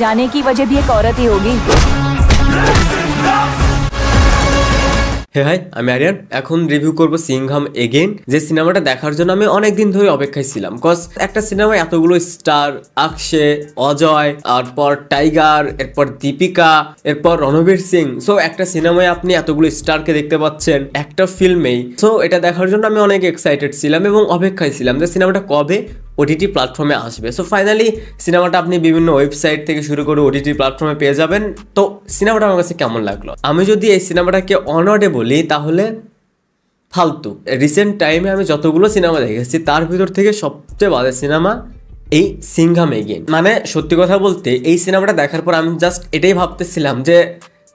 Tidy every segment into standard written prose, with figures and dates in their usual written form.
जाने की वजह भी एक औरत ही होगी। হে হাই, আমি আরিয়ান। এখন রিভিউ করব সিংঘাম এগেইন, যে সিনেমাটা দেখার জন্য আমি অনেক দিন ধরে অপেক্ষায় ছিলাম। কজ একটা সিনেমায় এতগুলো স্টার, অক্ষয়, অজয়, তারপর টাইগার, এরপর দীপিকা, এরপর রণবীর সিং। সো একটা সিনেমায় আপনি এতগুলো স্টারকে দেখতে পাচ্ছেন একটা ফিল্মেই। সো এটা দেখার জন্য আমি অনেক এক্সাইটেড ছিলাম এবং অপেক্ষায় ছিলাম যে সিনেমাটা কবে ওটিটি প্ল্যাটফর্মে আসবে। সো ফাইনালি সিনেমাটা আপনি বিভিন্ন ওয়েবসাইট থেকে শুরু করে ওটিটি প্ল্যাটফর্মে পেয়ে যাবেন। তো সিনেমাটা আমার কাছে কেমন লাগলো? আমি যদি এই সিনেমাটাকে অনওয়ার্ডে বলি তাহলে ফালতু। রিসেন্ট টাইমে আমি যতগুলো সিনেমা দেখেছি তার ভিতর থেকে সবচেয়ে বাজে সিনেমা এই সিংঘাম এগেইন। মানে সত্যি কথা বলতে এই সিনেমাটা দেখার পর আমি জাস্ট এটাই ভাবতেছিলাম যে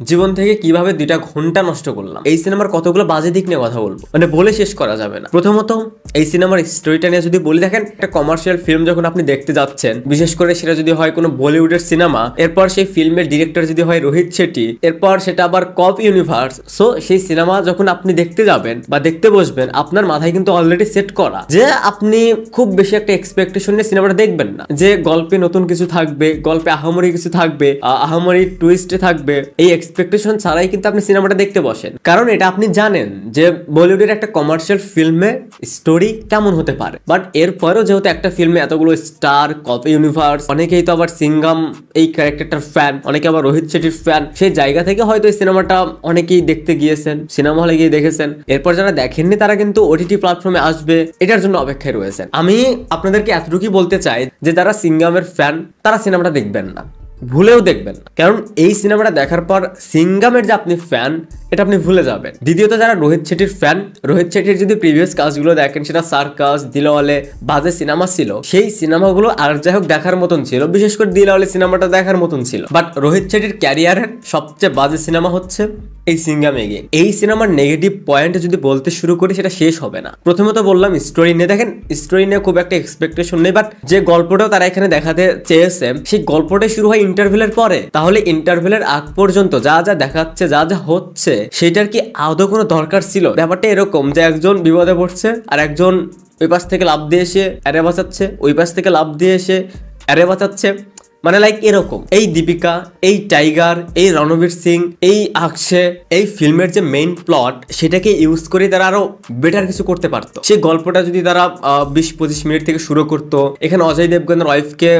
জীবন থেকে কিভাবে 2টা ঘন্টা নষ্ট করলাম। এই সিনেমার কতগুলো বাজে দিক নিয়ে কথা বলবো, মানে বলে শেষ করা যাবে না। প্রথমত এই সিনেমার স্টোরিটা নিয়ে যদি বলি, দেখেন একটা কমার্শিয়াল ফিল্ম যখন আপনি দেখতে যাচ্ছেন, বিশেষ করে সেটা যদি হয় কোনো বলিউডের সিনেমা, এরপর সেই ফিল্মের ডিরেক্টর যদি হয় রোহিত শেট্টি, এরপর সেটা আবার কপ ইউনিভার্স। সো সেই সিনেমা যখন আপনি দেখতে যাবেন বা দেখতে বসবেন, আপনার মাথায় কিন্তু অলরেডি সেট করা যে আপনি খুব বেশি একটা এক্সপেকটেশন নিয়ে সিনেমাটা দেখবেন না, যে গল্পে নতুন কিছু থাকবে, গল্পে আহামরি কিছু থাকবে, আহামরি টুইস্টে থাকবে। এই এক্সপেকটেশন ছাড়াই কিন্তু আপনি সিনেমাটা দেখতে বসেন, কারণ এটা আপনি জানেন যে বলিউডের একটা কমার্শিয়াল ফিল্মে স্টোরি কেমন হতে পারে। বাট এরপরেও যেহেতু একটা ফিল্মে এতগুলো স্টার, কপি ইউনিভার্স, অনেকেই তো আবার সিংঘাম এই ক্যারেক্টারটার ফ্যান, অনেকে আবার রোহিত শেট্টির ফ্যান, সেই জায়গা থেকে হয়তো এই সিনেমাটা অনেকেই দেখতে গিয়েছেন, সিনেমা হলে গিয়ে দেখেছেন। এরপর যারা দেখেননি তারা কিন্তু ওটিটি প্ল্যাটফর্মে আসবে এটার জন্য অপেক্ষায় রয়েছেন। আমি আপনাদেরকে এতটুকুই বলতে চাই যে যারা সিংঘামের ফ্যান তারা সিনেমাটা দেখবেন না, ভুলেও দেখবেন না, কারণ এই সিনেমাটা দেখার পর সিংঘামের যে আপনি ফ্যান এটা আপনি ভুলে যাবেন। দ্বিতীয়ত যারা রোহিত শেট্টির ফ্যান, রোহিত শেট্টির যদি প্রিভিয়াস কাজগুলো দেখেন, সেটা সার্কাস, দিলওয়ালে, বাজে সিনেমা ছিল, সেই সিনেমাগুলো আর যাই হোক দেখার মতন ছিল, বিশেষ করে দিলওয়ালে সিনেমাটা দেখার মতন ছিল। বাট রোহিত শেট্টির ক্যারিয়ারের সবচেয়ে বাজে সিনেমা হচ্ছে এই সিংঘাম এগেইন। এই সিনেমার নেগেটিভ পয়েন্ট যদি বলতে শুরু করি সেটা শেষ হবে না। প্রথমত বললাম স্টোরি নিয়ে, দেখেন স্টোরি নিয়ে খুব একটা এক্সপেকটেশন নেই, বাট যে গল্পটাও তারা এখানে দেখাতে চেয়েছে সেই গল্পটাই শুরু হয় ইন্টারভেলের পরে। তাহলে ইন্টারভেলের আগ পর্যন্ত যা যা দেখাচ্ছে, যা যা হচ্ছে, সেটার কি আদৌ কোনো দরকার ছিল? ব্যাপারটা এরকম যে একজন বিপদে পড়ছে আর একজন ওই পাশ থেকে লাফ দিয়ে এসে অ্যারে বাঁচাচ্ছে, ওই পাশ থেকে লাফ দিয়ে এসে অ্যারে বাঁচাচ্ছে, মানে লাইক এরকম। এই দীপিকা, এই টাইগার, এই রণবীর সিং, এই অক্ষয়, এই ফিল্মের যে মেইন প্লট সেটাকে ইউজ করে তারা আরো বেটার কিছু করতে পারতো। সেই গল্পটা যদি তারা 20-25 মিনিট থেকে শুরু করতো, এখানে অজয় দেবগনের ওয়াইফকে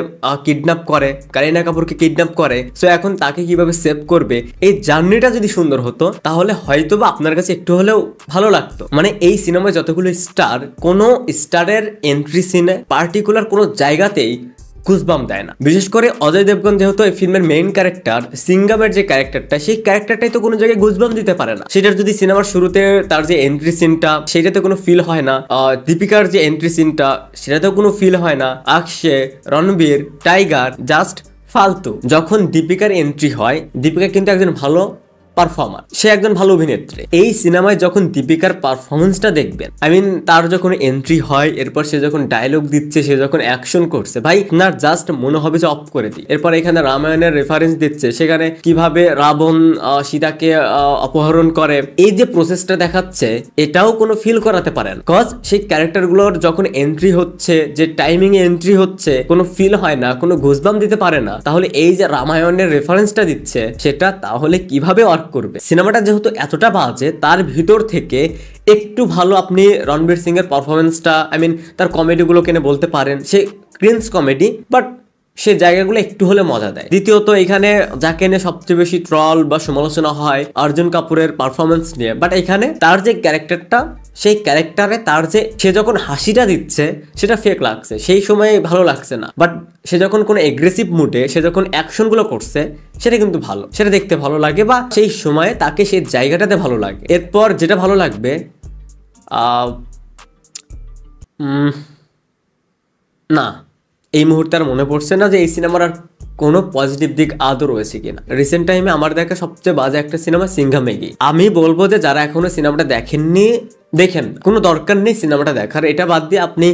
কিডন্যাপ করে, কারিনা কাপুরকে কিডন্যাপ করে, সো এখন তাকে কিভাবে সেভ করবে, এই জার্নিটা যদি সুন্দর হতো তাহলে হয়তোবা আপনার কাছে একটু হলেও ভালো লাগতো। মানে এই সিনেমায় যতগুলো স্টার, কোনো স্টারের এন্ট্রি সিনে পার্টিকুলার কোনো জায়গাতেই গুজবাম দেয় না। বিশেষ করে অজয় দেবগন যেহেতু এই ফিল্মের মেইন ক্যারেক্টার, সিংঘামের যে ক্যারেক্টারটা, সেই ক্যারেক্টারটাই তো কোনো জায়গায় গুজবাম দিতে পারে না। সেটার যদি সিনেমার শুরুতে তার যে এন্ট্রি সিনটা সেটাতে কোনো ফিল হয় না, দীপিকার যে এন্ট্রি সিনটা সেটাতেও কোনো ফিল হয় না, অক্ষয়, রণবীর, টাইগার জাস্ট ফালতু। যখন দীপিকার এন্ট্রি হয়, দীপিকা কিন্তু একজন ভালো পারফর্মার, সে একজন ভালো অভিনেত্রী। এই সিনেমায় যখন দীপিকার পারফরমেন্সটা দেখবেন, আই মিন তার যখন এন্ট্রি হয়, এরপর সে যখন ডায়লগ দিচ্ছে, সে যখন অ্যাকশন করছে, ভাই আপনার জাস্ট মনে হবে যে অফ করে দিই। এরপর এখানে রামায়ণের রেফারেন্স দিচ্ছে, সেখানে কিভাবে রাবণ সীতাকে অপহরণ করে, এই যে প্রসেসটা দেখাচ্ছে এটাও কোনো ফিল করাতে পারেন। কজ সেই ক্যারেক্টারগুলোর যখন এন্ট্রি হচ্ছে, যে টাইমিং এ এন্ট্রি হচ্ছে, কোনো ফিল হয় না, কোনো গুজবাম দিতে পারে না, তাহলে এই যে রামায়ণের রেফারেন্সটা দিচ্ছে সেটা তাহলে কিভাবে করবে? সিনেমাটা যেহেতু এতটা বাজে, তার ভিতর থেকে একটু ভালো আপনি রণবীর সিং এর পারফরমেন্সটা, আই মিন তার কমেডিগুলো কেনে বলতে পারেন, সে ক্রিঞ্জ কমেডি, বাট সে জায়গাগুলো একটু হলে মজা দেয়। দ্বিতীয়ত এখানে যাকে নিয়ে সবচেয়ে বেশি ট্রল বা সমালোচনা হয় অর্জুন কাপুরের পারফরমেন্স নিয়ে, বাট এখানে তার যে ক্যারেক্টারটা, সেই ক্যারেক্টারে তার যে সে যখন হাসিটা দিচ্ছে সেটা ফেক লাগছে, সেই সময় ভালো লাগছে না। বাট সে যখন কোনো এগ্রেসিভ মুডে, সে যখন অ্যাকশনগুলো করছে সেটা কিন্তু ভালো, সেটা দেখতে ভালো লাগে, বা সেই সময়ে তাকে সেই জায়গাটাতে ভালো লাগে। এরপর যেটা ভালো লাগবে, না এই মুহূর্তে আর মনে পড়ছে না যে এই সিনেমার আর কোনো পজিটিভ দিক আদৌ রয়েছে কিনা। রিসেন্ট টাইমে আমার দেখা সবচেয়ে বাজে একটা সিনেমা সিংঘাম এগেইন। আমি বলবো যে যারা এখনো সিনেমাটা দেখেননি, দেখেন, কোনো দরকার নেই সিনেমাটা দেখার। এটা বাদ দিয়ে আপনি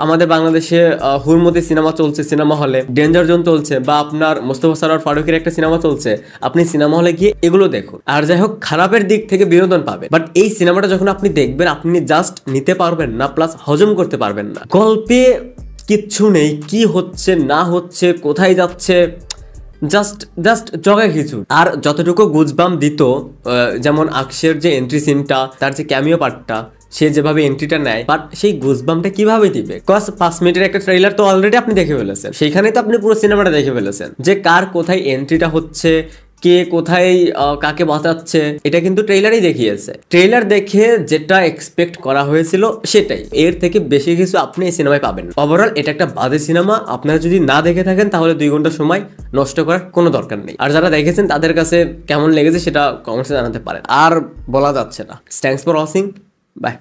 আমাদের বাংলাদেশে হুরমতি সিনেমা চলছে সিনেমা হলে, ডেঞ্জার জোন চলছে, বা আপনার মোস্তফা সরোয়ার ফারুকের একটা সিনেমা চলছে, আপনি সিনেমা হলে গিয়ে এগুলো দেখুন, আর যাই হোক খারাপের দিক থেকে বিনোদন পাবে। বাট এই সিনেমাটা যখন আপনি দেখবেন, আপনি জাস্ট নিতে পারবেন না, প্লাস হজম করতে পারবেন না। গল্পে কিচ্ছু নেই, কি হচ্ছে না হচ্ছে, কোথায় যাচ্ছে, জাস্ট জগা খিচুড়। আর যতটুকু গুজবাম দিত, যেমন আকশের যে এন্ট্রি সিনটা, তার যে ক্যামিও পার্টটা, সে যেভাবে এন্ট্রিটা নেয়, বাট সেই গুজবামটা কিভাবে দিবে? কজ 5 মিনিটের একটা ট্রেইলার তো অলরেডি আপনি দেখে ফেলেছেন, সেইখানে তো আপনি পুরো সিনেমাটা দেখে ফেলেছেন যে কার কোথায় এন্ট্রিটা হচ্ছে, কে কোথায় কাকে বাঁচাচ্ছে, এটা কিন্তু ট্রেইলারই দেখিয়েছে। ট্রেইলার দেখে যেটা এক্সপেক্ট করা হয়েছিল সেটাই, এর থেকে বেশি কিছু আপনি এই সিনেমায় পাবেন না। ওভারঅল এটা একটা বাজে সিনেমা। আপনারা যদি না দেখে থাকেন তাহলে 2 ঘন্টা সময় নষ্ট করার কোনো দরকার নেই। আর যারা দেখেছেন তাদের কাছে কেমন লেগেছে সেটা কমেন্টসে জানাতে পারেন। আর বলা যাচ্ছে না। Thanks for watching, by.